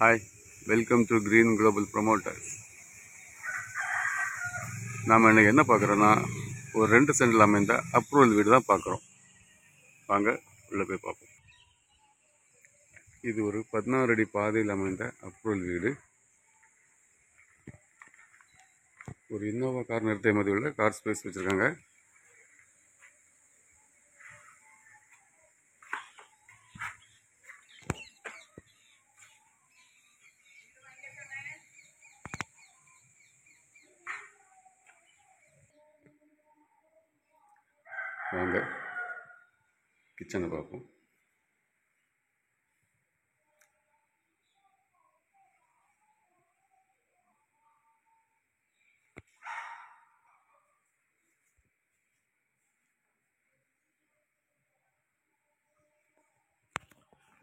Hi, welcome to green global promoters. நாம் இன்றைக்கி என்ன பார்க்குறோன்னா, ஒரு 2 சென்டில் அமைந்த அப்ரூவல் வீடு தான் பார்க்குறோம். வாங்க உள்ளே போய் பார்ப்போம். இது ஒரு 16 அடி பாதையில் அமைந்த அப்ரூவல் வீடு. ஒரு இன்னோவா கார் நிறுத்த மதியுள்ள கார் ஸ்பேஸ் வச்சுருக்காங்க. வாங்க கிச்சனை பார்ப்போம்.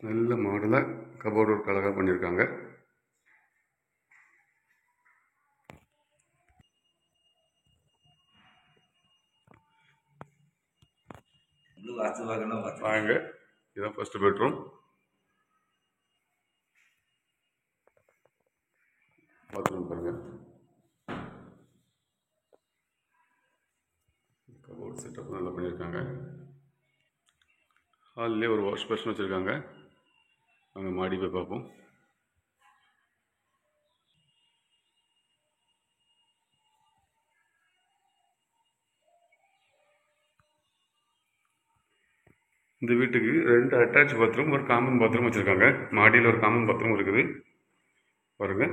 நல்ல மாடலாக கபோர்டு ஒர்க் அழகாக பண்ணியிருக்காங்க. வாங்க, இதுதான் ஃபர்ஸ்ட் பெட்ரூம். பாத்ரூம் பாருங்க, கபோர்ட் செட்டப் நல்லா பண்ணியிருக்காங்க. ஹால்லேயே ஒரு வாஷ் பேஷன் வச்சுருக்காங்க. அங்கே மாடி போய் பார்ப்போம். இந்த வீட்டுக்கு 2 அட்டாச் பாத்ரூம், ஒரு காமன் பாத்ரூம் வச்சுருக்காங்க. மாடியில் ஒரு காமன் பாத்ரூம் இருக்குது பாருங்க.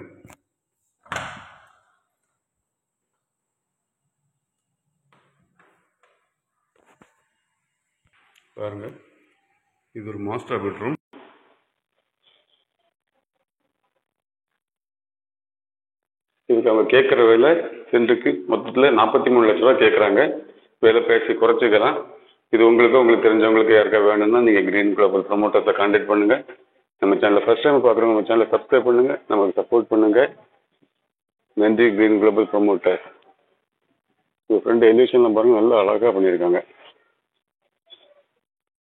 பாருங்க, இது ஒரு மாஸ்டர் பெட்ரூம். இதுக்கு அவங்க கேட்குற விலை சென்ட்டுக்கு மொத்தத்தில் 43 லட்ச ரூபா கேட்குறாங்க. விலை பேசி குறைச்சிக்கலாம். இது உங்களுக்கு தெரிஞ்சவங்களுக்கு யாருக்கா வேணும்னா நீங்கள் க்ரீன் குளோபல் ப்ரொமோட்டர்ஸை கான்டாக்ட் பண்ணுங்கள். நம்ம சேனலை ஃபஸ்ட் டைம் பார்க்குறவங்க நம்ம சேனலை சப்ஸ்கிரைப் பண்ணுங்கள், நமக்கு சப்போர்ட் பண்ணுங்கள். நன்றி. Green global promoter. உங்கள் ஃப்ரெண்டு எலிவேஷன்லாம் பாருங்கள், நல்லா அழகாக பண்ணியிருக்காங்க.